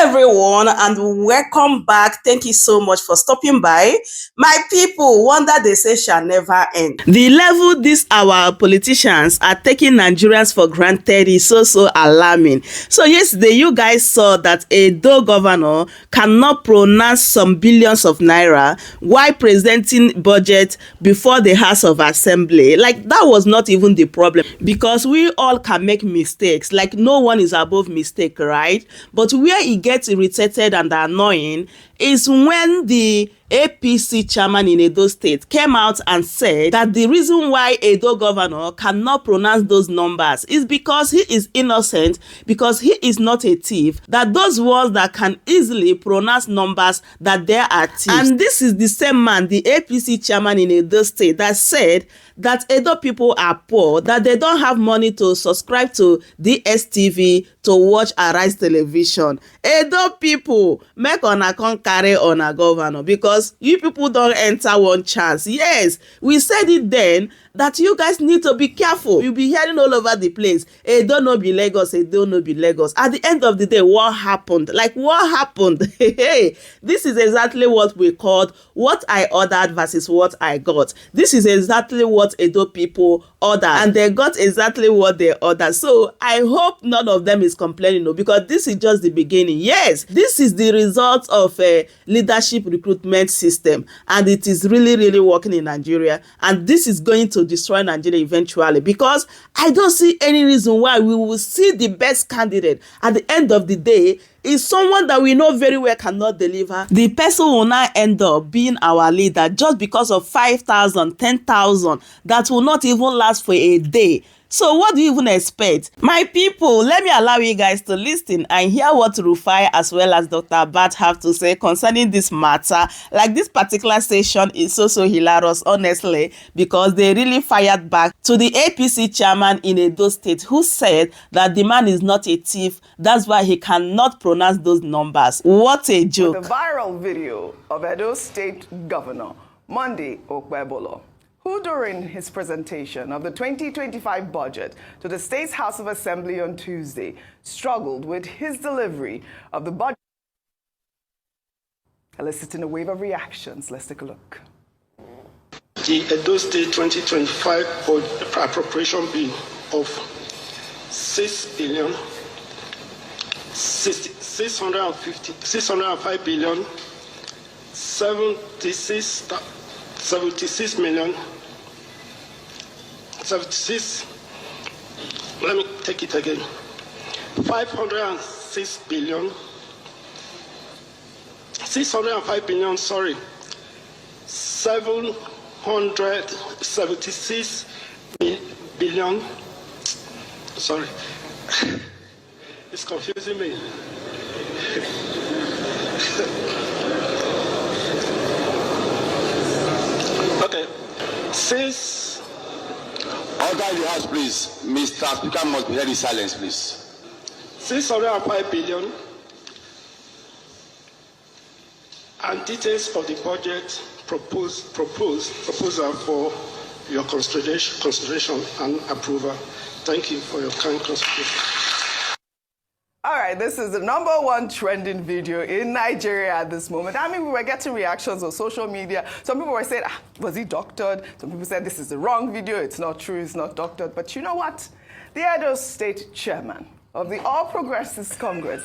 everyone, and welcome back. Thank you so much for stopping by. My people, wonder they say shall never end. The level these our politicians are taking Nigerians for granted is so alarming. So yesterday you guys saw that a Edo governor cannot pronounce some billions of naira while presenting budget before the House of Assembly. Like, that was not even the problem, because we all can make mistakes. Like, no one is above mistake, right? But where it gets irritated and annoying is when the APC chairman in Edo State came out and said that the reason why Edo governor cannot pronounce those numbers is because he is innocent, because he is not a thief, that those ones that can easily pronounce numbers, that they are thieves. And this is the same man, the APC chairman in Edo State, that said that Edo people are poor, that they don't have money to subscribe to DSTV to watch Arise television. Edo people, make una come carry on a governor, because you people don't enter one chance. Yes, we said it then that you guys need to be careful. You'll be hearing all over the place, Edo no be Lagos, Edo no be Lagos. At the end of the day, what happened? Like, what happened? Hey, this is exactly what we called what I ordered versus what I got. This is exactly what Edo people ordered, and they got exactly what they ordered. So I hope none of them is complaining, because this is just the beginning. Yes, this is the result of a leadership recruitment system, and it is really working in Nigeria, and this is going to destroy Nigeria eventually, because I don't see any reason why we will see the best candidate at the end of the day is someone that we know very well cannot deliver. The person will now end up being our leader just because of 5,000, 10,000 that will not even last for a day. So what do you even expect? My people, let me allow you guys to listen and hear what Rufai as well as Dr. Abati have to say concerning this matter. Like, this particular session is so hilarious, honestly, because they really fired back to the APC chairman in Edo State, who said that the man is not a thief. That's why he cannot pronounce those numbers. What a joke. The viral video of Edo State Governor Monday Okpebolo, who during his presentation of the 2025 budget to the State's House of Assembly on Tuesday struggled with his delivery of the budget, eliciting a wave of reactions. Let's take a look. The Edo State 2025 appropriation bill of 605 billion 76 million 76, let me take it again, 506 billion 605 billion, sorry, 776 billion, sorry, it's confusing me. Okay, since order in the house, please. Mr. Speaker must be heard in silence, please. 605 billion and details of the budget proposal for your consideration and approval. Thank you for your kind consideration. All right, this is the #1 trending video in Nigeria at this moment. I mean, we were getting reactions on social media. Some people were saying, was he doctored? Some people said this is the wrong video. It's not true. It's not doctored. But you know what? The Edo State chairman of the All Progressives Congress,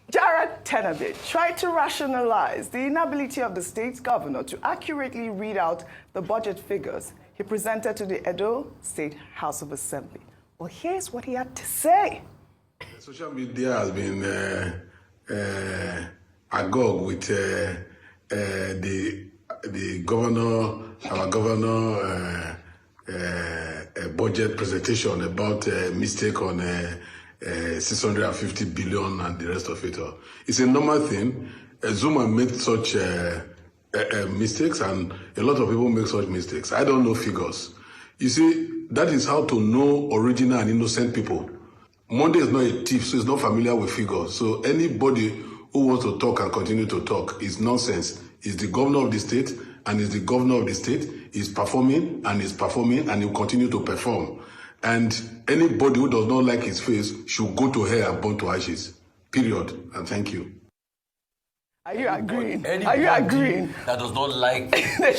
Jared Tenabe, tried to rationalize the inability of the state's governor to accurately read out the budget figures he presented to the Edo State House of Assembly. Well, here's what he had to say. Social media has been agog with the governor, our governor, budget presentation about mistake on 650 billion and the rest of it all. It's a normal thing. Zuma made such mistakes, and a lot of people make such mistakes. I don't know figures. You see, that is how to know original and innocent people. Monday is not a thief, so he's not familiar with figures. So anybody who wants to talk and continue to talk is nonsense. He's the governor of the state, and he's the governor of the state. He's performing, and he's performing, and he'll continue to perform. And anybody who does not like his face should go to hell and burn to ashes. Period. And thank you. Are you agreeing? Anybody Are you agreeing? that does not like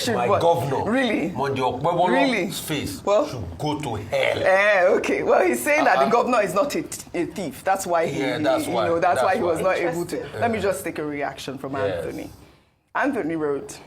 my what? governor, Really? Really? face Well, should go to hell. Okay. Well, he's saying that the governor is not a thief. That's why that's why he was not able to. Let me just take a reaction from Anthony. Anthony wrote,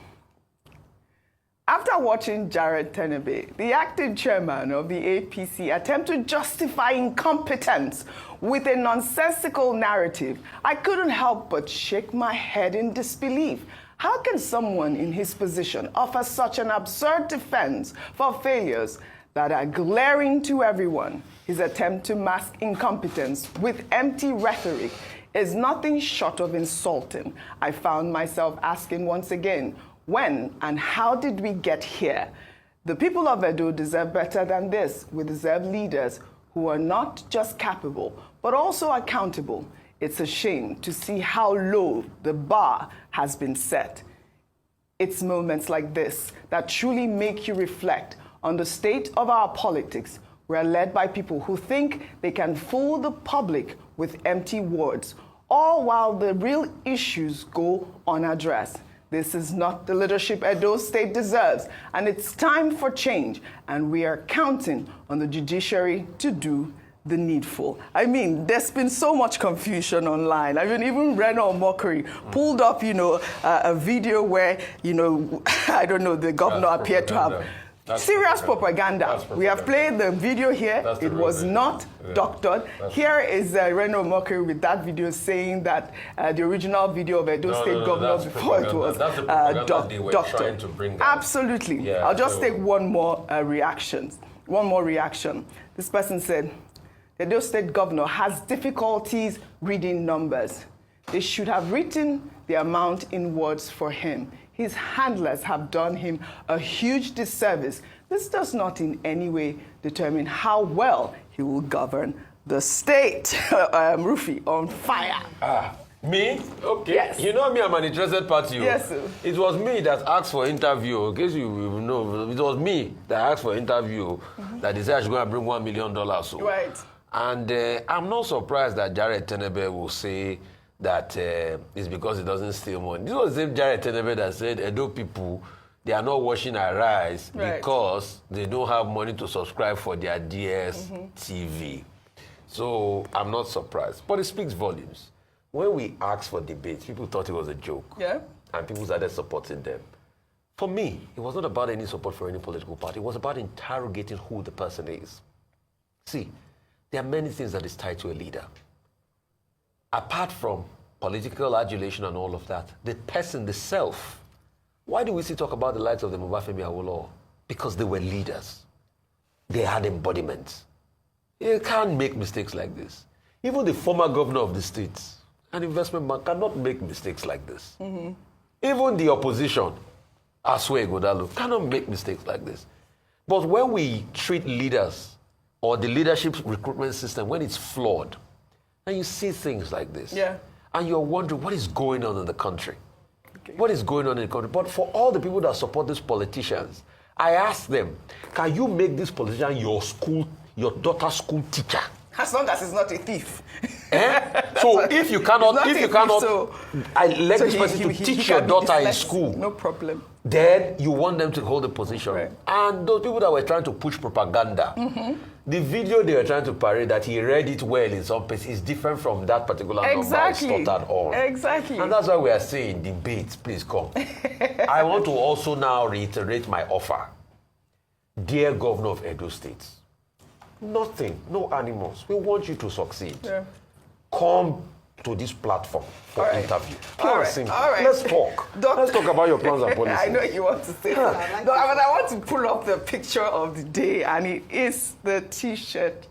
after watching Jared Tenebe, the acting chairman of the APC, attempt to justify incompetence with a nonsensical narrative, I couldn't help but shake my head in disbelief. How can someone in his position offer such an absurd defense for failures that are glaring to everyone? His attempt to mask incompetence with empty rhetoric is nothing short of insulting. I found myself asking once again, when and how did we get here? The people of Edo deserve better than this. We deserve leaders who are not just capable, but also accountable. It's a shame to see how low the bar has been set. It's moments like this that truly make you reflect on the state of our politics. We're led by people who think they can fool the public with empty words, all while the real issues go unaddressed. This is not the leadership Edo State deserves, and it's time for change, and we are counting on the judiciary to do the needful. I mean, there's been so much confusion online. I mean, even Reno Mockery pulled up, a video where, I don't know, the governor appeared to have serious propaganda. We have played the video here. It was not doctored. Here is Reno Mockery with that video saying that the original video of Edo State governor before it was doctored. Absolutely. Yeah, I'll just take one more reaction. This person said, the Edo State governor has difficulties reading numbers. They should have written the amount in words for him. His handlers have done him a huge disservice. This does not in any way determine how well he will govern the state. Rufai, on fire. Me? Okay. Yes. You know me, I'm an interested party. Yes, sir. It was me that asked for interview. In case you know, it was me that asked for interview that they said I should go and bring $1 million. So. Right. And I'm not surprised that Jared Tenebe will say that it's because it doesn't steal money. This was the same Jared Tenebe that said Edo people, they are not washing our rice because they don't have money to subscribe for their DS TV. So I'm not surprised. But it speaks volumes. When we asked for debates, people thought it was a joke. Yeah. And people started supporting them. For me, it was not about any support for any political party. It was about interrogating who the person is. See, there are many things that is tied to a leader. Apart from political adulation and all of that, the person, the self. Why do we still talk about the likes of the Mobafemi Awolowo? Because they were leaders. They had embodiments. You can't make mistakes like this. Even the former governor of the state, an investment bank, cannot make mistakes like this. Even the opposition, Asue Godalo, cannot make mistakes like this. But when we treat leaders or the leadership recruitment system, when it's flawed, and you see things like this, and you're wondering what is going on in the country. What is going on in the country? But for all the people that support these politicians, I ask them, can you make this politician your daughter's school teacher? As long as he's not a thief. So if you cannot elect this person to teach your daughter in school, no problem. Then you want them to hold the position. Right. And those people that were trying to push propaganda, the video they were trying to parade that he read it well in some places is different from that particular number I stuttered on. Exactly. And that's why we are saying debates, please come. I want to also now reiterate my offer. Dear Governor of Edo State, nothing, no animals. We want you to succeed. Yeah. Come to this platform for interview. All right. Let's talk. Let's talk about your plans and policies. I know you want to say that. But I want to pull up the picture of the day, and it is the T-shirt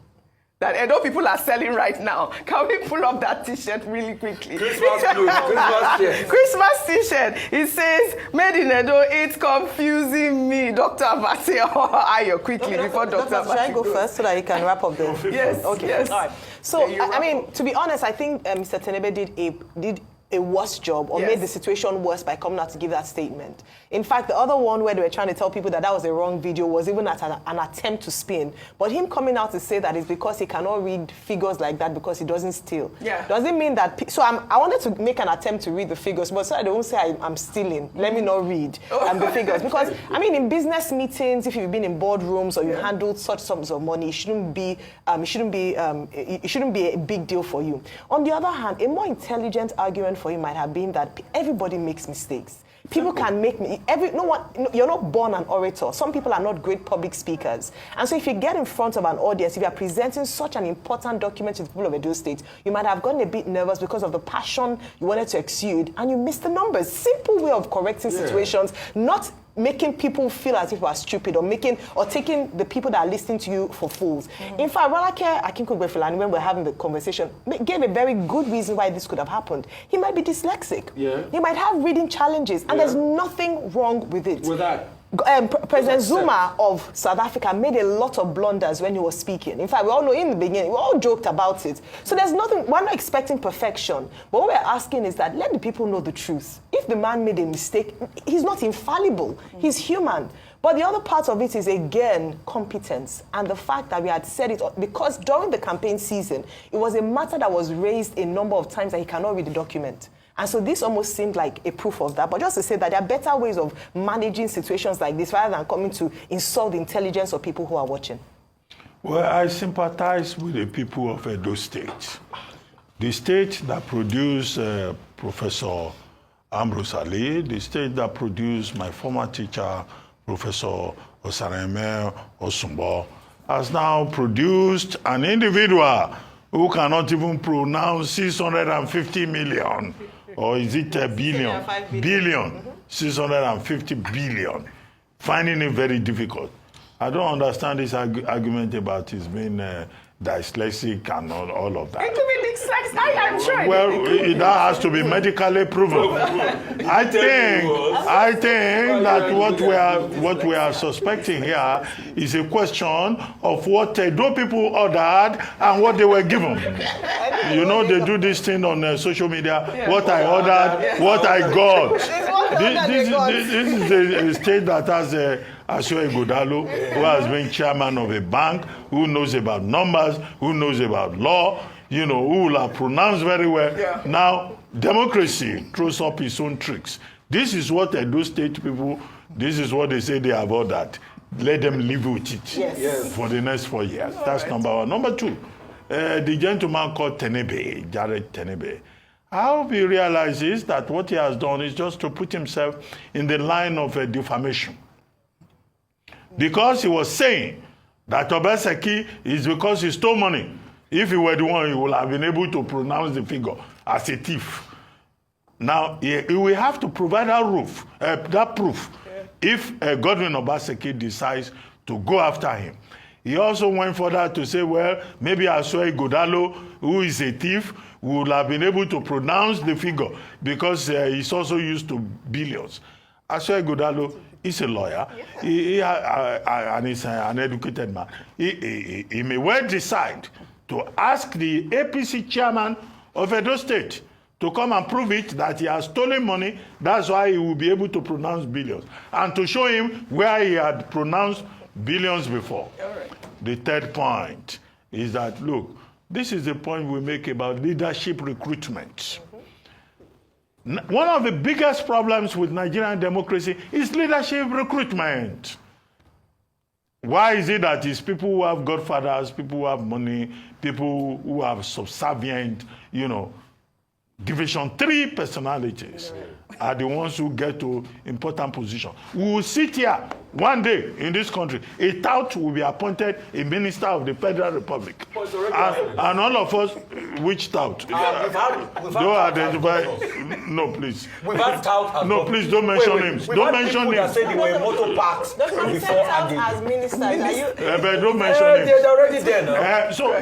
that Edo people are selling right now. Can we pull up that T-shirt really quickly? Christmas T-shirt. Christmas T-shirt. It says, made in Edo, it's confusing me. Dr. Abati, Ayo, quickly, before Dr. Abati Should I go first so that you can wrap up the... Yes. Okay. Yes. All right. So, I mean, to be honest, I think Mr. Tenebe did a worse job or made the situation worse by coming out to give that statement. In fact, the other one where they were trying to tell people that that was a wrong video was even at an attempt to spin. But him coming out to say that it's because he cannot read figures like that because he doesn't steal. Doesn't mean that... So I wanted to make an attempt to read the figures, but so I don't say I'm stealing. Let me not read the figures. Because, I mean, in business meetings, if you've been in boardrooms or you handled such sums of money, it shouldn't be a big deal for you. On the other hand, a more intelligent argument for you might have been that everybody makes mistakes. People can make you're not born an orator. Some people are not great public speakers. And so if you get in front of an audience, if you are presenting such an important document to the people of Edo State, you might have gotten a bit nervous because of the passion you wanted to exude and you missed the numbers. Simple way of correcting situations, not making people feel as if you are stupid or taking the people that are listening to you for fools. In fact, Rolake Akinkungbefilani, when we're having the conversation, gave a very good reason why this could have happened. He might be dyslexic. He might have reading challenges, and there's nothing wrong with it. With that? President Zuma of South Africa made a lot of blunders when he was speaking. In fact, we all know in the beginning, we all joked about it. So there's nothing, we're not expecting perfection. But what we're asking is that let the people know the truth. If the man made a mistake, he's not infallible. He's human. But the other part of it is, again, competence. And the fact that we had said it, because during the campaign season, it was a matter that was raised a number of times that he cannot read the document. And so this almost seemed like a proof of that. But just to say that there are better ways of managing situations like this rather than coming to insult the intelligence of people who are watching. Well, I sympathize with the people of Edo State. The state that produced Professor Ambrose Ali, the state that produced my former teacher, Professor Osareme Osumbo, has now produced an individual who cannot even pronounce 650 million. Or is it a billion? Billion. 650 billion. Finding it very difficult. I don't understand this argument about his being dyslexic and all of that. It could be dyslexic. I am sure. Well, that has to be medically proven. I think that what we are suspecting here is a question of what Edo people ordered and what they were given. You know, they do this thing on social media. What I ordered, what I got. This is a state that has Asue Godalo, who has been chairman of a bank, who knows about numbers, who knows about law, you know, who will have pronounced very well. Now, democracy throws up its own tricks. This is what Edo State people, this is what they say they have ordered. Let them live with it for the next 4 years. That's number one. Number two, the gentleman called Jared Tenebe. I hope he realizes that what he has done is just to put himself in the line of defamation. Because he was saying that Obaseki is because he stole money. If he were the one, he would have been able to pronounce the figure as a thief. Now, he will have to provide that proof if Godwin Obaseki decides to go after him. He also went further to say, well, maybe Asue Godalo, who is a thief, would have been able to pronounce the figure because he's also used to billions. Asue Godalo is a lawyer, and he's an educated man. He may well decide to ask the APC chairman of Edo State to come and prove it that he has stolen money. That's why he will be able to pronounce billions. And to show him where he had pronounced billions before. The third point is that, look, this is the point we make about leadership recruitment. One of the biggest problems with Nigerian democracy is leadership recruitment. Why is it that it's people who have godfathers, people who have money, people who have subservient, Division 3 personalities are the ones who get to important positions. We will sit here one day in this country, a tout will be appointed a minister of the Federal Republic. And all of us, which tout? Don't identify. No, please. We've had tout. No, please don't mention him. Don't mention him. That said they were in motor parks before as ministers. But don't mention him. They're already there now. So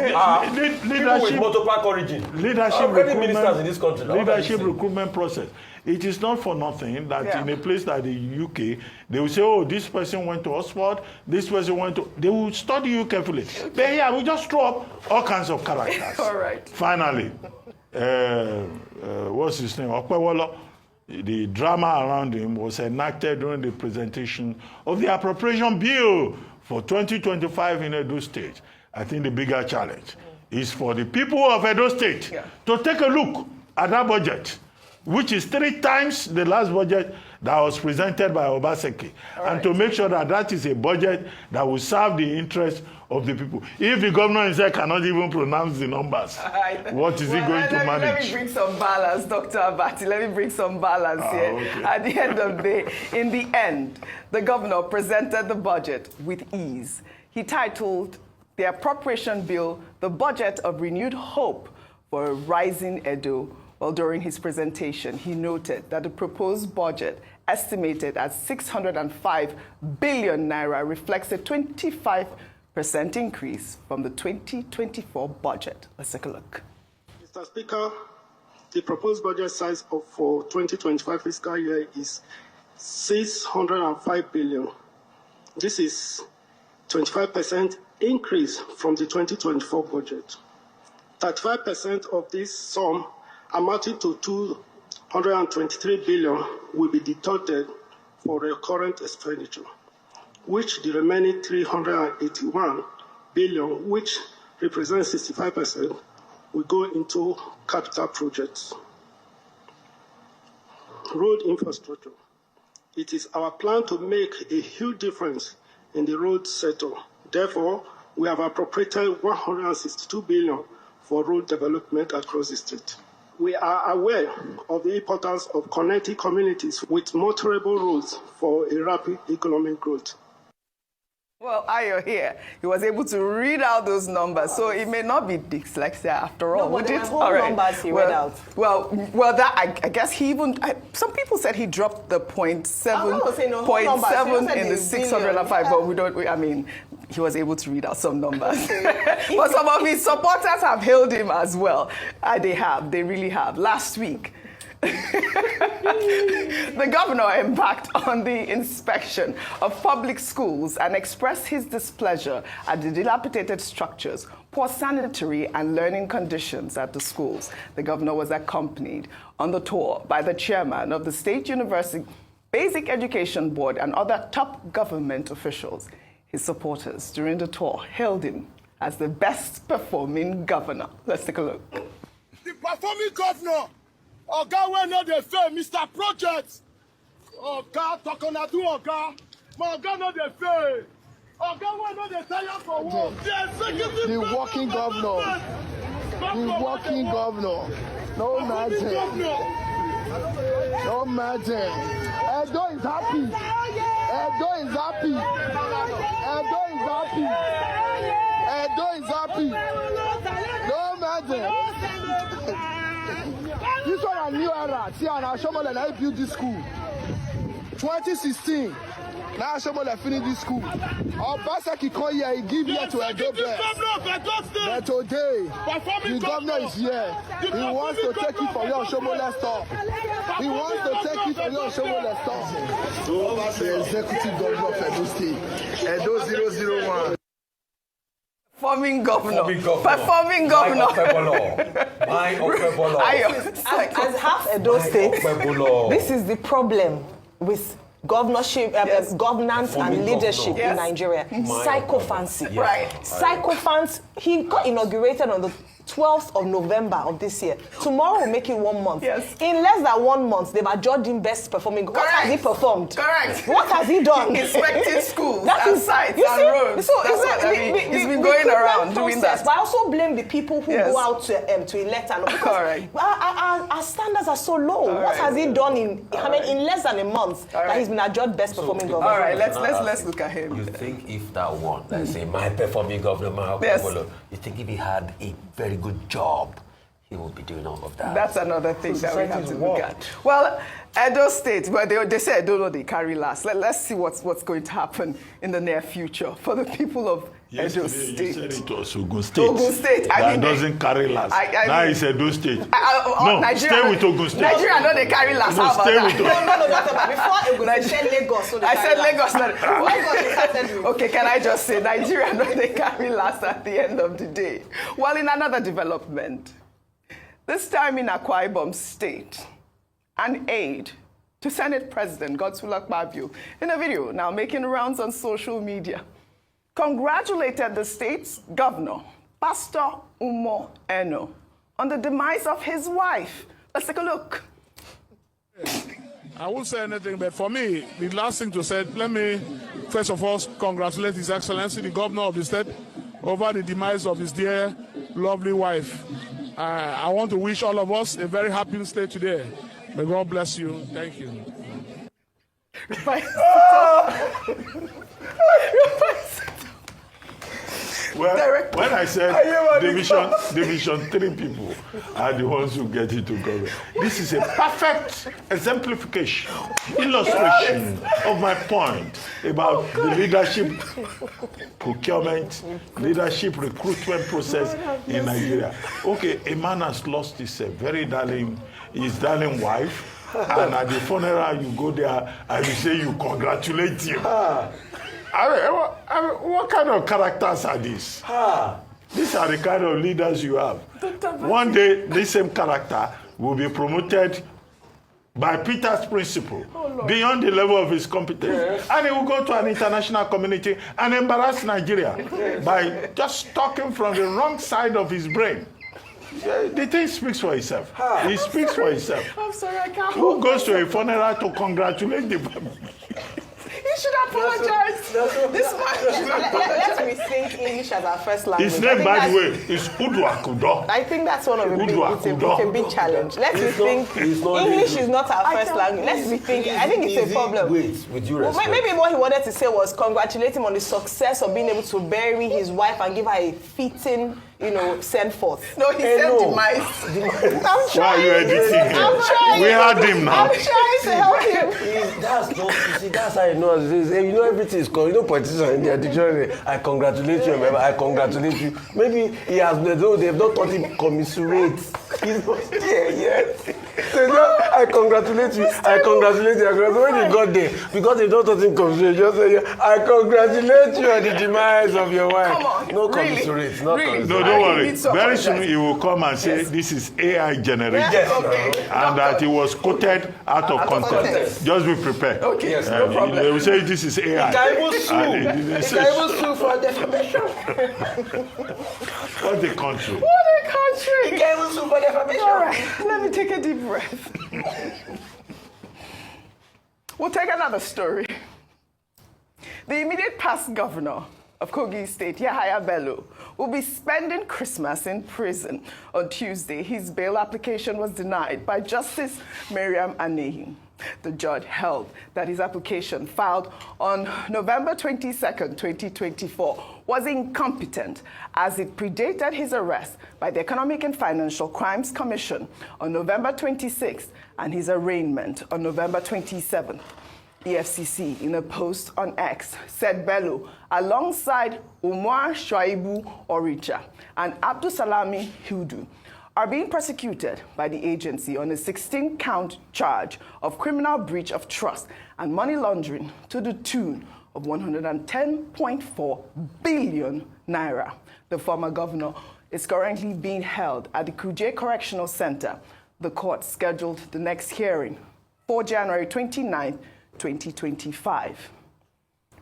people with motor park origin. Leadership ministers in this country. Leadership recruitment process. It is not for nothing that in a place like the UK, they will say, oh, this person went to Oxford, this person went to... They will study you carefully. But here, we just throw up all kinds of characters. All right. Finally, what's his name, Okpewolo, the drama around him was enacted during the presentation of the appropriation bill for 2025 in Edo State. I think the bigger challenge is for the people of Edo State to take a look at that budget, which is 3 times the last budget that was presented by Obaseki, and to make sure that that is a budget that will serve the interest of the people. If the governor himself cannot even pronounce the numbers, what is he going to manage? Let me bring some balance, Dr. Abati. Let me bring some balance here. Okay. At the end of the day, in the end, the governor presented the budget with ease. He titled the appropriation bill the budget of renewed hope for a rising Edo. Well, during his presentation, he noted that the proposed budget, estimated at 605 billion naira, reflects a 25% increase from the 2024 budget. Let's take a look. Mr. Speaker, the proposed budget size for 2025 fiscal year is 605 billion. This is 25% increase from the 2024 budget. 35% of this sum, amounting to 223 billion, will be deducted for recurrent expenditure, which the remaining 381 billion, which represents 65%, will go into capital projects. Road infrastructure. It is our plan to make a huge difference in the road sector. Therefore, we have appropriated 162 billion for road development across the state. We are aware of the importance of connecting communities with motorable roads for a rapid economic growth. Well, Ayo here, he was able to read out those numbers, so it may not be dyslexia after all. No, but would it? the whole numbers he read out. Well, that I guess he even. Some people said he dropped the 0.7 in the 605, but we don't. I mean, he was able to read out some numbers. But some of his supporters have hailed him as well. They have. They really have. Last week, the governor embarked on the inspection of public schools and expressed his displeasure at the dilapidated structures, poor sanitary and learning conditions at the schools. The governor was accompanied on the tour by the chairman of the State University Basic Education Board and other top government officials. His supporters during the tour hailed him as the best performing governor. Let's take a look. The performing governor. Oga wey no dey fail, Mr. Project. Oga Tokonadu Oga. My Oga no dey fail. Oga wey no dey tire for work. The working governor. The working governor. No matter. No matter. Edo is happy. Edo is happy. Edo is happy. Edo is happy. No matter. This one a new era. See, and Ashomole and I built this school. 2016. Now Ashomole finished this school. Obaseki come here, he give here to Edo best. But today, the governor is here. He wants to take it from your Ashomole stuff. He wants to take it from your Ashomole stuff. The executive governor of Edo State, Edo 001. Performing governor. Performing governor. My Okpebolo. As half Edo State, this is the problem with governorship, governance and leadership in Nigeria. Psychophancy. Right. Psychophants, he got inaugurated on the 12th of November of this year. Tomorrow will make it 1 month. Yes. In less than 1 month, they've adjudged him best performing. What has he performed? Correct. What has he done? Inspecting schools and sites and roads. So he's been going around doing that. But I also blame the people who go out to elect and because our standards are so low. What has he done in less than a month that he's been adjudged best performing governor? All right, let's look at him. You think if that one, let's say my performing governor, my Okpebolo, you think if he had a very good job, he will be doing all of that? That's another thing that we have to look at. Well, Edo State, well, they say Edo no, they carry last. Let's see what's going to happen in the near future for the people of Edo State. You said it was Ogun State. Ogun State. That doesn't carry last. Now it's Edo State. No, Nigeria, stay with Ogun State. Nigeria, no, they carry last. How about stay that? with Ogun. No, before Ogun, I said Lagos. So I said Lagos. Lagos. Okay, can I just say Nigeria, no, they carry last at the end of the day. Well, in another development, This time in Akwa Ibom State, an aide to Senate President Godswill Akpabio, in a video now making rounds on social media, congratulated the state's governor, Pastor Umo Eno, on the demise of his wife. Let's take a look. I won't say anything, but for me, the last thing to say, let me first of all congratulate His Excellency, the governor of the state, over the demise of his dear, lovely wife. I want to wish all of us a very happy stay today. May God bless you. Thank you. Well, when I said Division 3 people are the ones who get into government, this is a perfect exemplification, illustration of my point about the leadership procurement, leadership recruitment process in Nigeria. Okay, a man has lost his his darling wife, and at the funeral you go there and you say you congratulate him. What kind of characters are these? These are the kind of leaders you have. One day, this same character will be promoted by Peter's principle, beyond the level of his competence. And he will go to an international community and embarrass Nigeria by just talking from the wrong side of his brain. The thing speaks for itself. It speaks for itself. I'm sorry, I can't. Who goes to a funeral to congratulate the family? You should apologize. This man. Let's rethink English as our first language. His name, by the way, is Uduakudo. I think that's one of the it's a big challenge. Let's rethink. English is not our first language. Let's rethink. I think it's a problem. Wait, with you respect. Maybe what he wanted to say was congratulate him on the success of being able to bury his wife and give her a fitting, send forth. No, he said demise. I'm trying. Why are you editing him? I'm trying. We had him now. I'm trying to help him. That's how I know. Everything is called. Politicians in their dictionary. I congratulate you, remember? I congratulate you. Maybe he has. They've not taught him commiserate. He's not there yet. I congratulate you. I congratulate you. When he got there, because they don't taught him commiserate, just say, I congratulate you on the demise of your wife. Come on. No commiserate. Not commiserate. No, don't worry. Very soon he will come and say this is AI generated. Yes, okay. And that it was quoted out of context. Just be prepared. Okay, yes, no problem. They will say this is AI. He can sue for defamation. What a country. What a country. He can sue for defamation. All right, let me take a deep breath. We'll take another story. The immediate past governor of Kogi State, Yahaya Bello, will be spending Christmas in prison. On Tuesday, his bail application was denied by Justice Miriam Anehi. The judge held that his application, filed on November 22nd, 2024, was incompetent as it predated his arrest by the Economic and Financial Crimes Commission on November 26th and his arraignment on November 27th. EFCC, in a post on X, said Bello, alongside Umar Shoaibu Oricha and Abdusalami Hudu, are being prosecuted by the agency on a 16-count charge of criminal breach of trust and money laundering to the tune of 110.4 billion naira. The former governor is currently being held at the Kuje Correctional Center. The court scheduled the next hearing for January 29, 2025.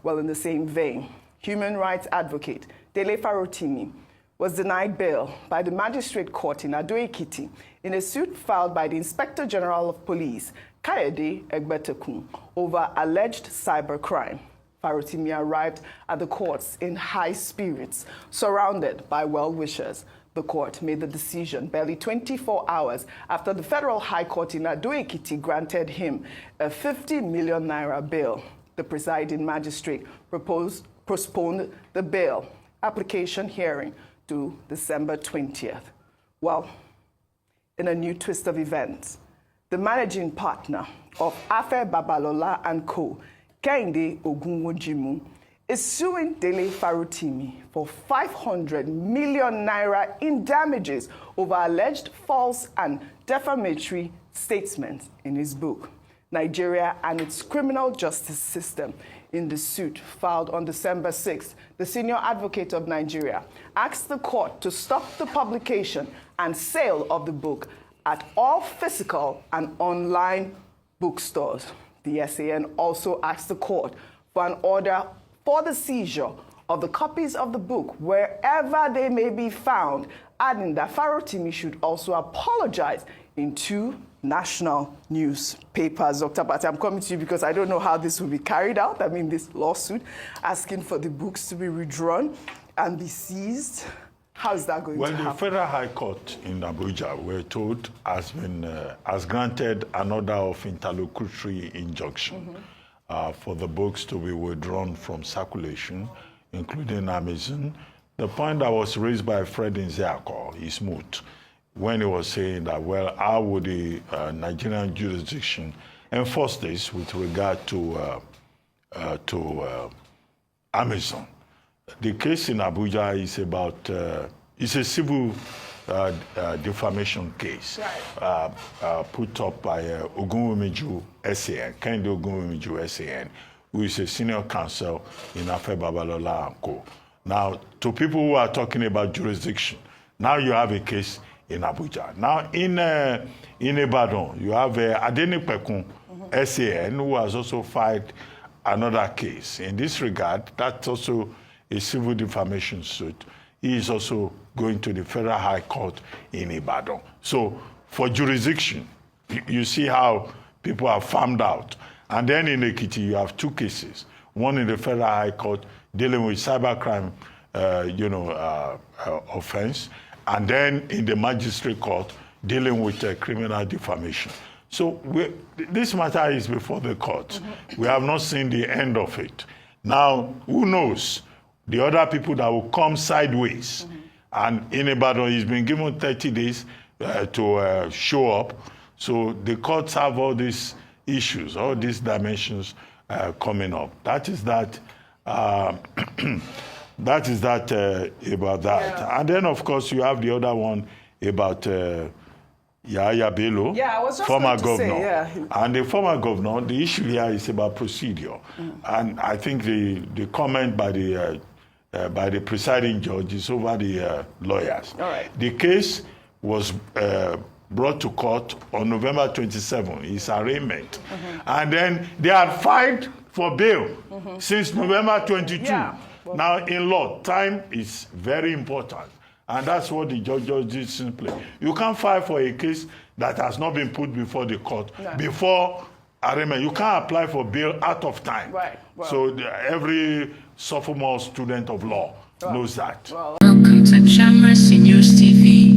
Well, in the same vein, human rights advocate Dele farotimi was denied bail by the magistrate court in Ado-Ekiti in a suit filed by the Inspector General of Police, Aide over alleged cybercrime. Farotimi arrived at the courts in high spirits, surrounded by well-wishers. The court made the decision barely 24 hours after the Federal High Court in Ado-Ekiti granted him a 50 million naira bail. The presiding magistrate postponed the bail application hearing to December 20th. Well, in a new twist of events, the managing partner of Afe Babalola and Co., Kehinde Ogunwojimu, is suing Dele Farotimi for 500 million naira in damages over alleged false and defamatory statements in his book. Nigeria and its criminal justice system. In the suit filed on December 6th, the senior advocate of Nigeria asked the court to stop the publication and sale of the book at all physical and online bookstores. The SAN also asked the court for an order for the seizure of the copies of the book wherever they may be found, adding that Farotimi should also apologize in 2 national newspapers. Dr. Abati, I'm coming to you because I don't know how this will be carried out. I mean, this lawsuit asking for the books to be withdrawn and be seized. How is that going to happen? Well, the Federal High Court in Abuja, we're told, has granted an order of interlocutory injunction for the books to be withdrawn from circulation, including Amazon. The point that was raised by Fred Nziako is moot, when he was saying that, well, how would the Nigerian jurisdiction enforce this with regard to Amazon? The case in Abuja is about, it's a civil defamation case put up by Ogunwumiju SAN, Kende Ogunwumiju SAN, who is a senior counsel in Afe Babalola and Co. Now, to people who are talking about jurisdiction, now you have a case in Abuja. Now, in Ibadan, you have Adeni Pekun SAN, who has also filed another case. In this regard, that's also a civil defamation suit. He is also going to the Federal High Court in Ibadan. So, for jurisdiction, you see how people are farmed out. And then in Ekiti, you have 2 cases. One in the Federal High Court dealing with cybercrime, offense, and then in the magistrate court dealing with criminal defamation. So this matter is before the court. We have not seen the end of it. Now, who knows? The other people that will come sideways. And in Ibadan, he's been given 30 days to show up. So the courts have all these issues, all these dimensions coming up. That is that. That is that about that. Yeah. And then, of course, you have the other one about Yahya Bello, I was just former going to governor. Say, And the former governor, the issue here is about procedure. And I think the comment by the presiding judge is over the lawyers. All right. The case was brought to court on November 27, his arraignment. And then they had filed for bail since November 22. Yeah. Well, now, in law, time is very important. And that's what the judge did simply. You can't file for a case that has not been put before the court before arraignment. You can't apply for bail out of time. Right. Well, so every sophomore student of law knows that. Welcome to Chamrasi News TV.